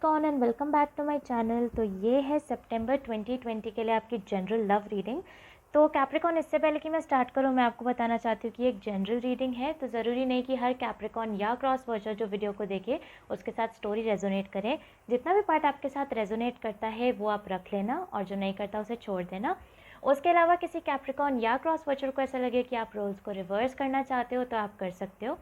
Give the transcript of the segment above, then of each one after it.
Capricorn and welcome back to my channel. तो ये है सितंबर 2020 के लिए आपकी जनरल लव रीडिंग। तो कैप्रिकॉर्न, इससे पहले कि मैं स्टार्ट करूँ, मैं आपको बताना चाहती हूँ कि एक जनरल रीडिंग है, तो ज़रूरी नहीं कि हर कैप्रिकॉर्न या क्रॉस वॉचर जो वीडियो को देखे उसके साथ स्टोरी रेजोनेट करे। जितना भी पार्ट आपके साथ रेजोनेट करता है वो आप रख लेना और जो नहीं करता उसे छोड़ देना। उसके अलावा किसी कैप्रिकॉर्न या क्रॉस वॉचर को ऐसा लगे कि आप रोल्स को रिवर्स करना चाहते हो तो आप कर सकते हो।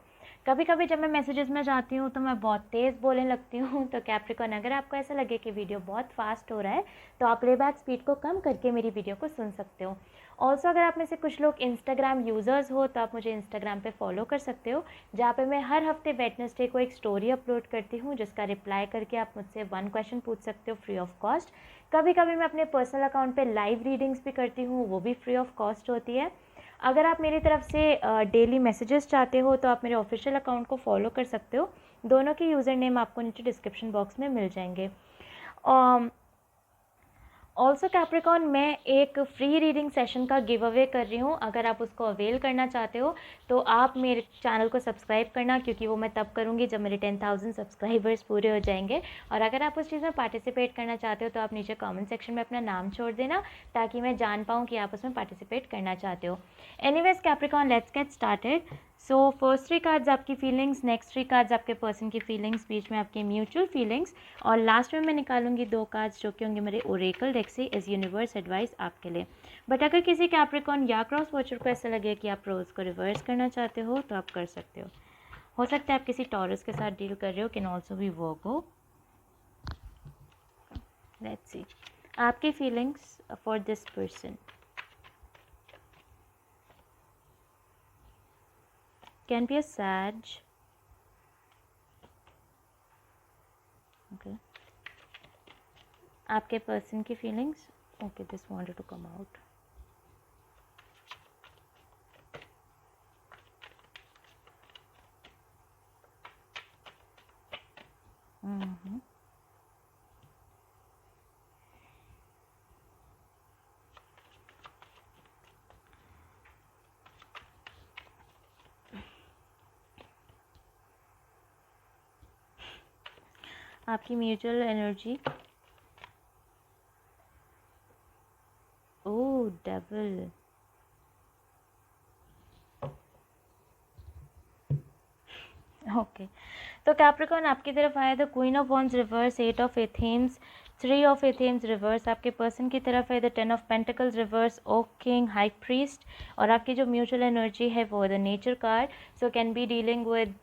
कभी कभी जब मैं मैसेजेस में जाती हूँ तो मैं बहुत तेज़ बोलने लगती हूँ, तो कैप्रिकॉर्न अगर आपको ऐसा लगे कि वीडियो बहुत फास्ट हो रहा है तो आप प्लेबैक स्पीड को कम करके मेरी वीडियो को सुन सकते हो। ऑल्सो अगर आप में से कुछ लोग इंस्टाग्राम यूज़र्स हो तो आप मुझे इंस्टाग्राम पे फॉलो कर सकते हो, जहाँ पे मैं हर हफ्ते वेडनेसडे को एक स्टोरी अपलोड करती हूँ जिसका रिप्लाई करके आप मुझसे 1 क्वेश्चन पूछ सकते हो फ्री ऑफ कॉस्ट। कभी कभी मैं अपने पर्सनल अकाउंट पे लाइव रीडिंग्स भी करती हूँ, वो भी फ्री ऑफ कॉस्ट होती है। अगर आप मेरी तरफ से डेली मैसेजेस चाहते हो तो आप मेरे ऑफिशियल अकाउंट को फॉलो कर सकते हो। दोनों के यूज़र नेम आपको नीचे डिस्क्रिप्शन बॉक्स में मिल जाएंगे। ऑल्सो कैप्रिकॉर्न, मैं एक फ्री रीडिंग सेशन का गिव अवे कर रही हूँ। अगर आप उसको अवेल करना चाहते हो तो आप मेरे चैनल को सब्सक्राइब करना, क्योंकि वो मैं तब करूँगी जब मेरे 10,000 सब्सक्राइबर्स पूरे हो जाएंगे। और अगर आप उस चीज़ में पार्टिसिपेट करना चाहते हो तो आप नीचे कमेंट सेक्शन में अपना नाम छोड़ देना, ताकि मैं जान पाऊँ कि आप उसमें पार्टिसिपेट करना चाहते हो। Anyways Capricorn, let's get started. So first 3 cards आपकी फीलिंग्स, नेक्स्ट 3 कार्ड्स आपके पर्सन की फीलिंग्स, बीच में आपकी म्यूचुअल फीलिंग्स, और लास्ट में मैं निकालूंगी 2 कार्ड्स जो कि होंगे मेरे ओरेकल डेक से एज यूनिवर्स एडवाइस आपके लिए। बट अगर किसी कैप्रिकॉर्न या क्रॉस वॉचर को ऐसा लगे कि आप रोल्स को रिवर्स करना चाहते हो तो आप कर सकते हो सकता है आप किसी टॉरस के साथ डील कर रहे हो, can also be Virgo. Let's see आपकी feelings for this person. Can be a sage, okay. आपके पर्सन की feelings, okay, this wanted to come out. आपकी mutual energy, oh devil, okay. तो कैप्रिकॉर्न आपकी तरफ आया था queen of wands reverse, 8 of athames, 3 of athames reverse. आपके person की तरफ है the 10 of pentacles reverse, oak king, high priest. और आपकी जो म्यूचुअल एनर्जी है वो the nature card. So can be dealing with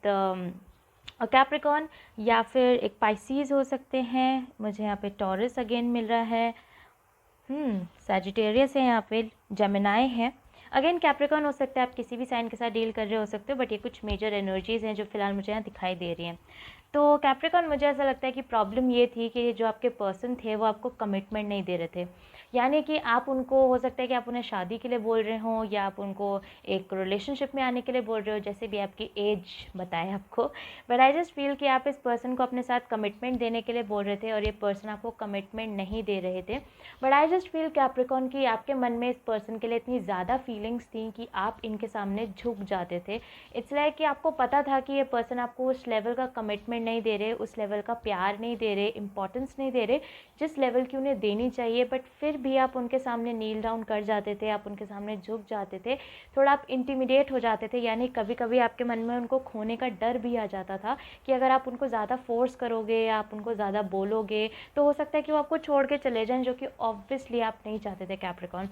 Capricorn, या फिर एक पाइसीज हो सकते हैं। मुझे यहाँ पे टॉरस अगेन मिल रहा है, सैजिटेरियस है, यहाँ पे जेमिनाई है। अगेन कैप्रिकॉर्न हो सकता है आप किसी भी साइन के साथ डील कर रहे हो सकते हो, बट ये कुछ मेजर एनर्जीज़ हैं जो फिलहाल मुझे यहाँ दिखाई दे रही हैं। तो कैप्रिकॉर्न, मुझे ऐसा लगता है कि प्रॉब्लम ये थी कि जो आपके पर्सन थे वो आपको कमिटमेंट नहीं दे रहे थे। यानी कि आप उनको, हो सकता है कि आप उन्हें शादी के लिए बोल रहे हो या आप उनको एक रिलेशनशिप में आने के लिए बोल रहे हो, जैसे भी आपकी एज बताए आपको। बट आई जस्ट फील कि आप इस पर्सन को अपने साथ कमिटमेंट देने के लिए बोल रहे थे और ये पर्सन आपको कमिटमेंट नहीं दे रहे थे। But I just feel Capricorn कि आपके मन में इस पर्सन के लिए इतनी ज़्यादा फीलिंग्स थी कि आप इनके सामने झुक जाते थे। इट्स लाइक कि आपको पता था कि ये पर्सन आपको उस लेवल का कमिटमेंट नहीं दे रहे, उस लेवल का प्यार नहीं दे रहे, इंपॉर्टेंस नहीं दे रहे जिस लेवल की उन्हें देनी चाहिए। बट फिर भी आप उनके सामने नील डाउन कर जाते थे, आप उनके सामने झुक जाते थे, थोड़ा आप इंटिमिडेट हो जाते थे। यानी कभी कभी आपके मन में उनको खोने का डर भी आ जाता था कि अगर आप उनको ज़्यादा फोर्स करोगे या आप उनको ज़्यादा बोलोगे तो हो सकता है कि वो आपको छोड़ के चले जाएं, जो कि ऑब्वियसली आप नहीं चाहते थे Capricorn.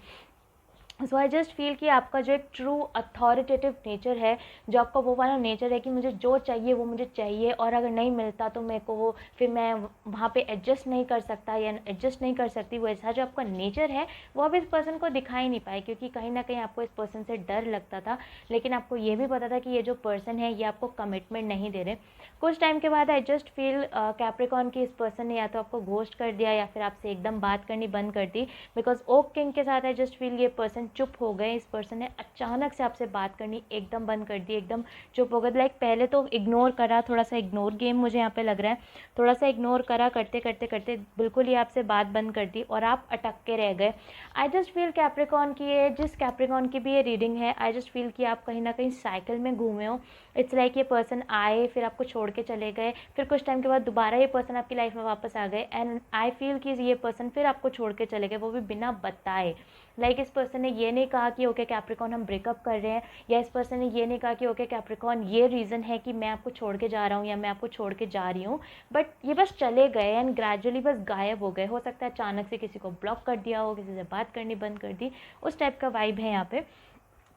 So I just feel कि आपका जो एक ट्रू अथॉरिटेटिव नेचर है, जो आपका वो वाला नेचर है कि मुझे जो चाहिए वो मुझे चाहिए, और अगर नहीं मिलता तो मेरे को वो, फिर मैं वहाँ पे एडजस्ट नहीं कर सकता या एडजस्ट नहीं कर सकती, वो ऐसा जो आपका नेचर है वो अब इस पर्सन को दिखा ही नहीं पाए, क्योंकि कहीं ना कहीं आपको इस पर्सन से डर लगता था। लेकिन आपको ये भी पता था कि ये जो पर्सन है ये आपको कमिटमेंट नहीं दे रहे। कुछ टाइम के बाद आई जस्ट फील कैप्रिकॉर्न की इस पर्सन ने या तो आपको घोस्ट कर दिया या फिर आपसे एकदम बात करनी बंद कर दी, बिकॉज ओक किंग के साथ आई जस्ट फील ये पर्सन पर्सन चुप हो गए, इस पर्सन ने अचानक से आपसे बात करनी एकदम बंद कर दी, एकदम चुप हो गए। लाइक पहले तो इग्नोर करा, थोड़ा सा इग्नोर गेम मुझे यहाँ पे लग रहा है, थोड़ा सा इग्नोर करा, करते करते करते बिल्कुल ही आपसे बात बंद कर दी और आप अटक के रह गए। आई जस्ट फील कैप्रिकॉर्न की ये, जिस कैप्रिकॉर्न की भी ये रीडिंग है, आई जस्ट फील कि आप कहीं ना कहीं साइकिल में घूमे हो। इट्स लाइक ये पर्सन आए, फिर आपको छोड़ के चले गए, फिर कुछ टाइम के बाद दोबारा ये पर्सन आपकी लाइफ में वापस आ गए, एंड आई फील कि ये पर्सन फिर आपको छोड़ के चले गए, वो भी बिना बताए। लाइक इस पर्सन ने ये नहीं कहा कि ओके कैप्रिकॉर्न हम ब्रेकअप कर रहे हैं, या इस पर्सन ने ये नहीं कहा कि ओके कैप्रिकॉर्न ये रीज़न है कि मैं आपको छोड़ के जा रहा हूँ या मैं आपको छोड़ के जा रही हूँ, बट ये बस चले गए एंड ग्रेजुअली बस गायब हो गए। हो सकता है अचानक से किसी को ब्लॉक कर दिया हो, किसी से बात करनी बंद कर दी, उस टाइप का वाइब है यहाँ पे।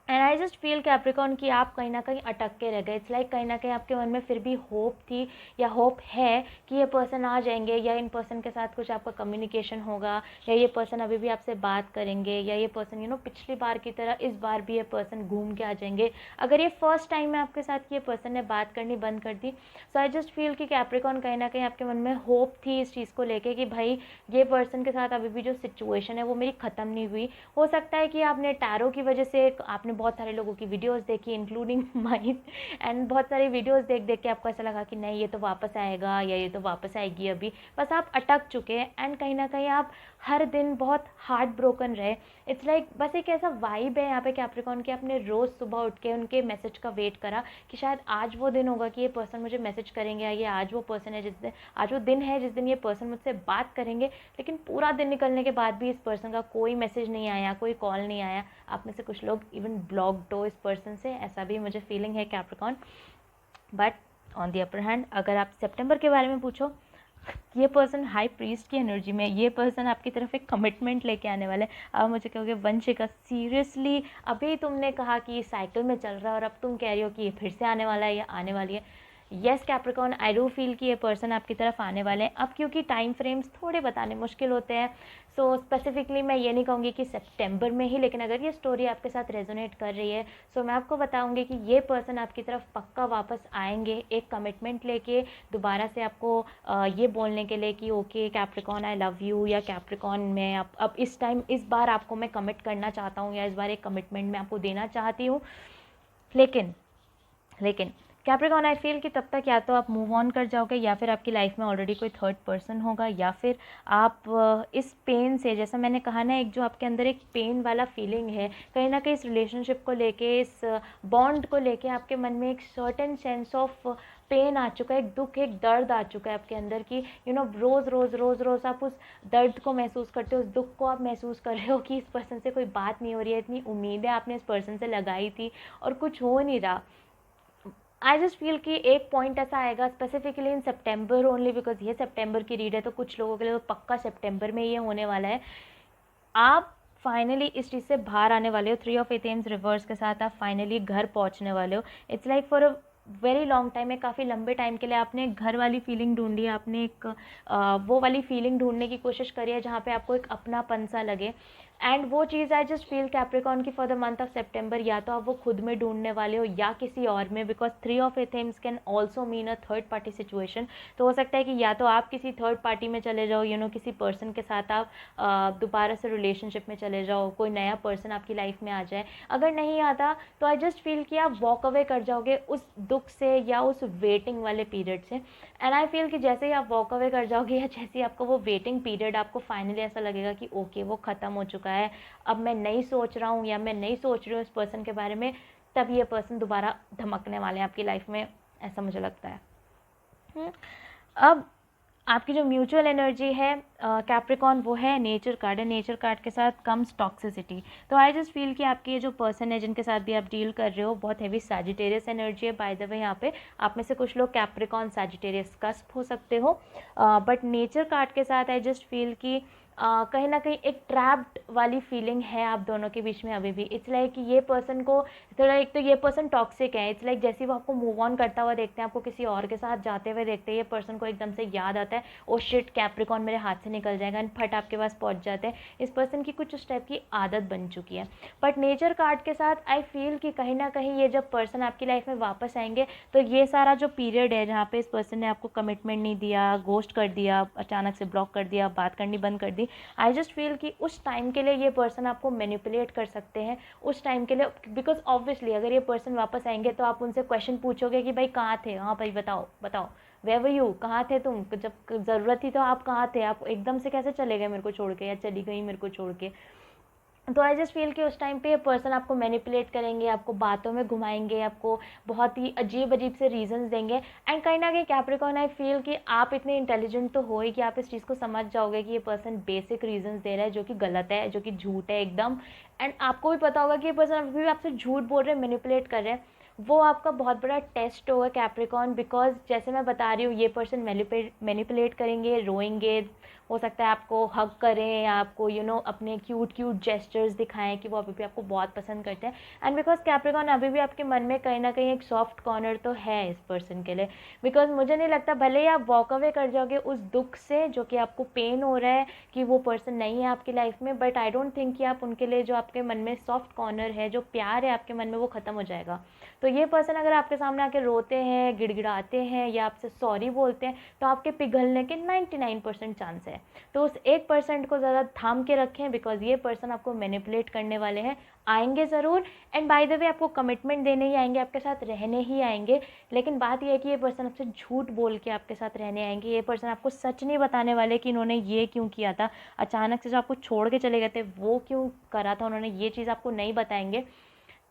And I just feel Capricorn कि आप कहीं ना कहीं अटक के रह गए। इट्स लाइक कहीं ना कहीं आपके मन में फिर भी होप थी या होप है कि ये पर्सन आ जाएंगे, या इन पर्सन के साथ कुछ आपका कम्युनिकेशन होगा, या ये पर्सन अभी भी आपसे बात करेंगे, या ये पर्सन पिछली बार की तरह इस बार भी ये पर्सन घूम के आ जाएंगे। अगर ये फर्स्ट टाइम है आपके साथ कि ये पर्सन ने बात करनी बंद कर दी, सो आई जस्ट फील कि कैप्रिकॉर्न कहीं ना कहीं आपके मन में होप थी इस चीज़ को लेके कि भाई ये पर्सन के साथ अभी भी जो सिचुएशन है वो मेरी ख़त्म नहीं हुई। हो सकता है कि आपने टैरो की वजह से, आपने बहुत सारे लोगों की वीडियोस देखी इंक्लूडिंग माइन, एंड बहुत सारी वीडियोस देख देख के आपको ऐसा लगा कि नहीं ये तो वापस आएगा या ये तो वापस आएगी अभी, बस आप अटक चुके हैं एंड कहीं ना कहीं आप हर दिन बहुत हार्ट ब्रोकन रहे। इट्स लाइक बस एक ऐसा वाइब है यहाँ पे कैप्रिकॉर्न कि आपने रोज़ सुबह उठ के उनके मैसेज का वेट करा कि शायद आज वो दिन होगा कि ये पर्सन मुझे मैसेज करेंगे, या ये आज वो पर्सन है जिस दिन, आज वो दिन है जिस दिन ये पर्सन मुझसे बात करेंगे। लेकिन पूरा दिन निकलने के बाद भी इस पर्सन का कोई मैसेज नहीं आया, कोई कॉल नहीं आया। आप में से कुछ लोग इवन ब्लॉक्ड हो इस पर्सन से, ऐसा भी मुझे फीलिंग है Capricorn. But on the upper hand, अगर आप सितंबर के बारे में पूछो, ये पर्सन हाई प्रीस्ट की एनर्जी में, ये पर्सन आपकी तरफ एक कमिटमेंट लेके आने वाले। अब मुझे कहोगे वंशिका सीरियसली अभी तुमने कहा कि ये साइकिल में चल रहा है और अब तुम कह रही हो कि ये फिर से आने वाला है या आने वाली है। Yes Capricorn, I do feel कि ये पर्सन आपकी तरफ आने वाले हैं। अब क्योंकि टाइम फ्रेम्स थोड़े बताने मुश्किल होते हैं, सो स्पेसिफिकली मैं ये नहीं कहूँगी कि सितंबर में ही, लेकिन अगर ये स्टोरी आपके साथ रेजोनेट कर रही है सो मैं आपको बताऊँगी कि ये पर्सन आपकी तरफ पक्का वापस आएंगे एक कमिटमेंट लेके, दोबारा से आपको ये बोलने के लिए कि okay Capricorn I love you, या कैप्रिकॉर्न मैं अब इस टाइम इस बार आपको मैं कमिट करना चाहता हूँ, या इस बार एक कमिटमेंट मैं आपको देना चाहती हूँ। लेकिन कैप्रिकॉर्न आई फील कि तब तक या तो आप मूव ऑन कर जाओगे, या फिर आपकी लाइफ में ऑलरेडी कोई थर्ड पर्सन होगा, या फिर आप इस पेन से, जैसा मैंने कहा ना, एक जो आपके अंदर एक पेन वाला फीलिंग है कहीं ना कहीं इस रिलेशनशिप को लेके, इस बॉन्ड को लेके आपके मन में एक सर्टेन सेंस ऑफ पेन आ चुका है, एक दुख, एक दर्द आ चुका है आपके अंदर कि रोज़ आप उस दर्द को महसूस करते हो, उस दुख को आप महसूस कर रहे हो कि इस पर्सन से कोई बात नहीं हो रही है, इतनी उम्मीदें आपने इस पर्सन से लगाई थी और कुछ हो नहीं रहा। आई जस्ट फील कि एक पॉइंट ऐसा आएगा specifically in September only, because ये सितंबर की रीड है, तो कुछ लोगों के लिए तो पक्का सितंबर में ये होने वाला है। आप फाइनली इस चीज़ से बाहर आने वाले हो। 3 ऑफ एथेम्स रिवर्स के साथ आप फाइनली घर पहुंचने वाले हो। It's like for a very long time है, काफ़ी लंबे टाइम के लिए आपने घर वाली फीलिंग ढूंढी है, आपने एक वो वाली फीलिंग ढूंढने की कोशिश करी है जहाँ पे आपको एक अपनापन सा लगे, एंड वो चीज़ आई जस्ट फील कैप्रिकॉर्न की फॉर द मंथ ऑफ सितंबर या तो आप वो खुद में ढूंढने वाले हो या किसी और में, because 3 of athames can also mean a third party situation. तो हो सकता है कि या तो आप किसी थर्ड पार्टी में चले जाओ, किसी पर्सन के साथ आप दोबारा से रिलेशनशिप में चले जाओ, कोई नया पर्सन आपकी लाइफ में आ जाए। अगर नहीं आता तो आई जस्ट फील कि आप वॉक अवे कर जाओगे उस दुख से या उस वेटिंग वाले पीरियड से, एंड आई फील कि जैसे ही आप वॉक अवे कर जाओगे या जैसे ही आपको वो वेटिंग पीरियड, आपको फाइनली ऐसा लगेगा कि ओके वो ख़त्म हो चुका है, अब मैं नहीं सोच रहा हूँ या मैं नहीं सोच रही हूँ इस पर्सन के बारे में, तब ये पर्सन दोबारा धमकने वाले हैं आपकी लाइफ में, ऐसा मुझे लगता है। अब आपकी जो म्यूचुअल एनर्जी है कैप्रिकॉर्न, वो है नेचर कार्ड है। नेचर कार्ड के साथ कम्स टॉक्सिसिटी। तो आई जस्ट फील कि आपके ये जो पर्सन है जिनके साथ भी आप डील कर रहे हो, बहुत हैवी सैजिटेरियस एनर्जी है। बाय द वे यहाँ पे आप में से कुछ लोग कैप्रिकॉर्न सैजिटेरियस कस्प हो सकते हो, बट नेचर कार्ड के साथ आई जस्ट फील कि कहीं ना कहीं एक ट्रैप्ड वाली फीलिंग है आप दोनों के बीच में अभी भी। इट्स लाइक कि ये पर्सन को थोड़ा, एक तो ये पर्सन टॉक्सिक है, इट्स लाइक जैसे ही वो आपको मूव ऑन करता हुआ देखते हैं, आपको किसी और के साथ जाते हुए देखते हैं, ये पर्सन को एकदम से याद आता है ओ शिट कैप्रिकॉर्न मेरे हाथ से निकल जाएगा, एंड फट आपके पास पहुंच जाते हैं। इस पर्सन की कुछ उस टाइप की आदत बन चुकी है। बट नेचर कार्ड के साथ आई फील कि कहीं ना कहीं ये जब पर्सन आपकी लाइफ में वापस आएंगे तो ये सारा जो पीरियड है जहाँ पे इस पर्सन ने आपको कमिटमेंट नहीं दिया, घोस्ट कर दिया, अचानक से ब्लॉक कर दिया, बात करनी बंद कर दी, पर्सनली आई जस्ट फील कि उस टाइम के लिए ये पर्सन आपको मैनिपुलेट कर सकते हैं उस टाइम के लिए, बिकॉज ऑब्वियसली अगर ये पर्सन वापस आएंगे तो आप उनसे क्वेश्चन पूछोगे कि भाई कहाँ थे, हाँ भाई बताओ बताओ, वेयर वर यू, कहाँ थे तुम जब ज़रूरत थी, तो आप कहाँ थे, आप एकदम से कैसे चले गए मेरे को छोड़ के या चली गई मेरे को छोड़ के। तो आई जस्ट फील कि उस टाइम पे पर्सन आपको मैनिपुलेट करेंगे, आपको बातों में घुमाएंगे, आपको बहुत ही अजीब अजीब से रीजंस देंगे। एंड कहीं ना कहीं कैप्रिकॉर्न आई फील कि आप इतने इंटेलिजेंट तो हो ही कि आप इस चीज़ को समझ जाओगे कि ये पर्सन बेसिक रीजंस दे रहा है जो कि गलत है, जो कि झूठ है एकदम। एंड आपको भी पता होगा कि ये पर्सन अभी भी आपसे झूठ बोल रहे हैं, मैनिपुलेट कर रहे हैं। वो आपका बहुत बड़ा टेस्ट होगा कैप्रिकॉर्न, बिकॉज जैसे मैं बता रही हूँ ये पर्सन मैनिपुलेट करेंगे, रोएंगे, हो सकता है आपको हग करें या आपको अपने क्यूट क्यूट जेस्चर्स दिखाएं कि वो अभी भी आपको बहुत पसंद करते हैं। एंड बिकॉज कैप्रिकॉर्न अभी भी आपके मन में कहीं ना कहीं एक सॉफ्ट कॉर्नर तो है इस पर्सन के लिए, बिकॉज मुझे नहीं लगता, भले ही आप वॉक अवे कर जाओगे उस दुख से जो कि आपको पेन हो रहा है कि वो पर्सन नहीं है आपकी लाइफ में, बट आई डोंट थिंक कि आप उनके लिए जो आपके मन में सॉफ्ट कॉर्नर है, जो प्यार है आपके मन में, वो ख़त्म हो जाएगा। तो ये पर्सन अगर आपके सामने आके रोते हैं, गिड़गिड़ाते हैं या आपसे सॉरी बोलते हैं, तो आपके पिघलने के 99% चांस है। तो उस 1% को ज़्यादा थाम के रखें, बिकॉज ये पर्सन आपको मैनिपुलेट करने वाले हैं, आएंगे ज़रूर। एंड बाय द वे आपको कमिटमेंट देने ही आएंगे, आपके साथ रहने ही आएंगे। लेकिन बात यह है कि ये पर्सन आपसे झूठ बोल के आपके साथ रहने आएंगे। ये पर्सन आपको सच नहीं बताने वाले कि इन्होंने ये क्यों किया था, अचानक से जो आपको छोड़ के चले गए थे वो क्यों करा था उन्होंने, ये चीज़ आपको नहीं बताएंगे।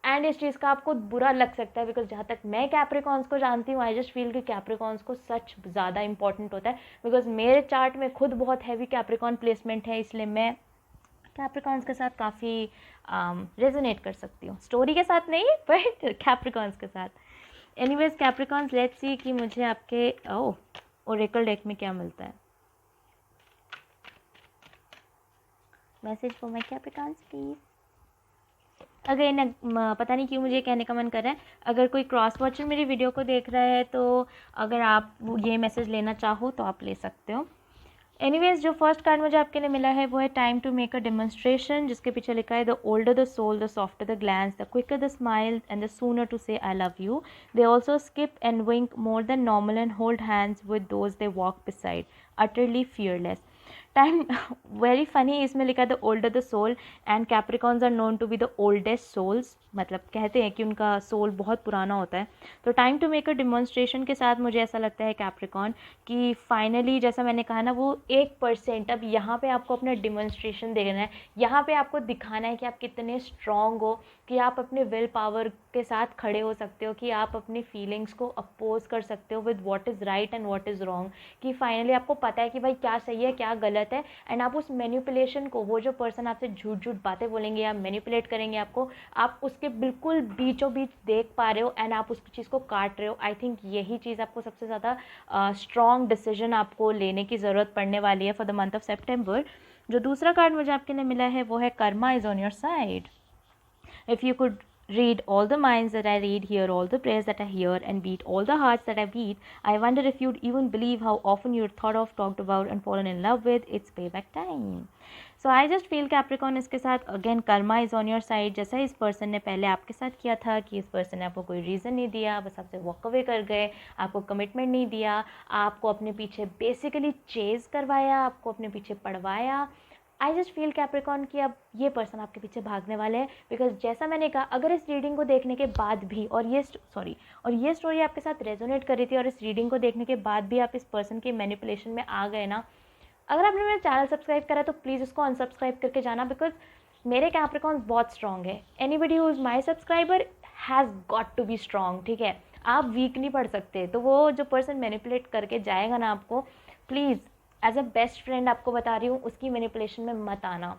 एंड इस चीज़ का आपको बुरा लग सकता है, बिकॉज जहाँ तक मैं कैप्रिकॉर्न्स को जानती हूँ, आई जस्ट फील कि कैप्रिकॉर्न्स को सच ज़्यादा इंपॉर्टेंट होता है। बिकॉज मेरे चार्ट में खुद बहुत हैवी कैप्रिकॉर्न प्लेसमेंट है, इसलिए मैं कैप्रिकॉर्न्स के साथ काफ़ी रेजोनेट कर सकती हूँ, स्टोरी के साथ नहीं बट कैप्रिकॉर्न्स के साथ। एनीवेज कैप्रिकॉर्न्स, लेट्स सी कि मुझे आपके ओरेकल डेक में क्या मिलता है। Message for my Capricorns please. अगर पता नहीं क्यों मुझे कहने का मन कर रहा है, अगर कोई क्रॉस वॉचर मेरी वीडियो को देख रहा है तो अगर आप ये मैसेज लेना चाहो तो आप ले सकते हो। एनीवेज, जो फर्स्ट कार्ड मुझे आपके लिए मिला है वो है time to make a demonstration, जिसके पीछे लिखा है the older the soul, the softer the glance, the quicker the smile and the sooner to say I love you. They also skip and wink more than normal and hold hands with those they walk beside, utterly fearless. Time very funny, इसमें लिखा है the older the soul and Capricorns are known to be the oldest souls, मतलब कहते हैं कि उनका soul बहुत पुराना होता है। तो time to make a demonstration के साथ मुझे ऐसा लगता है कैप्रिकॉर्न कि फाइनली जैसा मैंने कहा ना, वो 1% अब यहाँ पे आपको अपना डिमॉन्स्ट्रेशन देना है, यहाँ पे आपको दिखाना है कि आप कितने स्ट्रॉन्ग हो, कि आप अपने विल पावर के साथ खड़े हो सकते हो, कि आप अपनी फीलिंग्स को अपोज कर सकते हो with what is right and what is wrong, कि फाइनली आपको पता है कि भाई क्या सही है क्या गलत है। एंड आप उस मैनिपुलेशन को, वो जो पर्सन आपसे झूठ झूठ बातें बोलेंगे या मैनिपुलेट करेंगे आपको, आप उसके बिल्कुल बीचों बीच देख पा रहे हो एंड आप उस चीज़ को काट रहे हो। आई थिंक यही चीज़ आपको सबसे ज़्यादा स्ट्रॉन्ग डिसीजन आपको लेने की ज़रूरत पड़ने वाली है for the month of September. जो दूसरा कार्ड मुझे आपके लिए मिला है वो है Karma is on your side. If you could read all the minds that I read, hear all the prayers that I hear, and beat all the hearts that I beat, I wonder if you'd even believe how often you're thought of, talked about, and fallen in love with. It's payback time. So I just feel Capricorn इसके साथ again karma is on your side, जैसा इस person ने पहले आपके साथ किया था कि इस पर्सन ने आपको कोई रीज़न नहीं दिया, बस आपसे वॉक अवे कर गए, आपको कमिटमेंट नहीं दिया, आपको अपने पीछे बेसिकली चेज़ करवाया, आपको अपने पीछे पढ़वाया। आई जस्ट फील कैप्रिकॉर्न कि अब ये पर्सन आपके पीछे भागने वाले हैं, बिकॉज जैसा मैंने कहा, अगर इस रीडिंग को देखने के बाद भी और ये स्टोरी आपके साथ रेजोनेट कर रही थी और इस रीडिंग को देखने के बाद भी आप इस पर्सन के मैनिपुलेशन में आ गए ना, अगर आपने मेरा चैनल सब्सक्राइब करा तो प्लीज़ उसको अनसब्सक्राइब करके जाना, बिकॉज मेरे कैप्रिकॉर्न्स बहुत स्ट्रॉन्ग है। Anybody who is my subscriber has got to be strong, ठीक है, आप वीक नहीं पढ़ सकते। तो वो जो पर्सन मैनिपुलेट करके जाएगा ना आपको, please as a best friend आपको बता रही हूँ, उसकी मैनिपुलेशन में मत आना।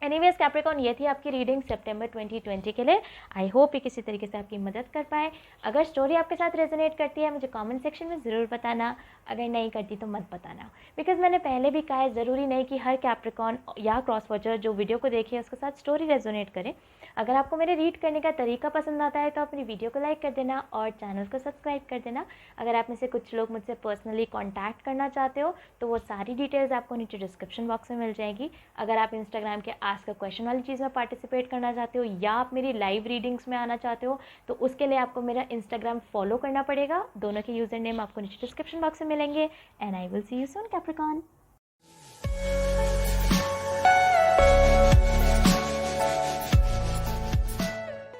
एनीवेज कैप्रिकॉर्न, ये थी आपकी रीडिंग सितंबर 2020 के लिए। आई होप ये किसी तरीके से आपकी मदद कर पाए। अगर स्टोरी आपके साथ रेजोनेट करती है मुझे कमेंट सेक्शन में ज़रूर बताना, अगर नहीं करती तो मत बताना, बिकॉज मैंने पहले भी कहा है ज़रूरी नहीं कि हर कैप्रिकॉर्न या क्रॉस वॉचर जो वीडियो को देखे उसके साथ स्टोरी रेजोनेट करे। अगर आपको मेरे रीड करने का तरीका पसंद आता है तो अपनी वीडियो को लाइक कर देना और चैनल को सब्सक्राइब कर देना। अगर आप में से कुछ लोग मुझसे पर्सनली कॉन्टैक्ट करना चाहते हो तो वो सारी डिटेल्स आपको नीचे डिस्क्रिप्शन बॉक्स में मिल जाएगी। अगर आप इंस्टाग्राम के आस्क अ क्वेश्चन वाली चीज़ में पार्टिसिपेट करना चाहते हो या आप मेरी लाइव रीडिंग्स में आना चाहते हो तो उसके लिए आपको मेरा इंस्टाग्राम फॉलो करना पड़ेगा। दोनों के यूज़र नेम आपको नीचे डिस्क्रिप्शन बॉक्स में मिलेंगे। And I will see you soon Capricorn.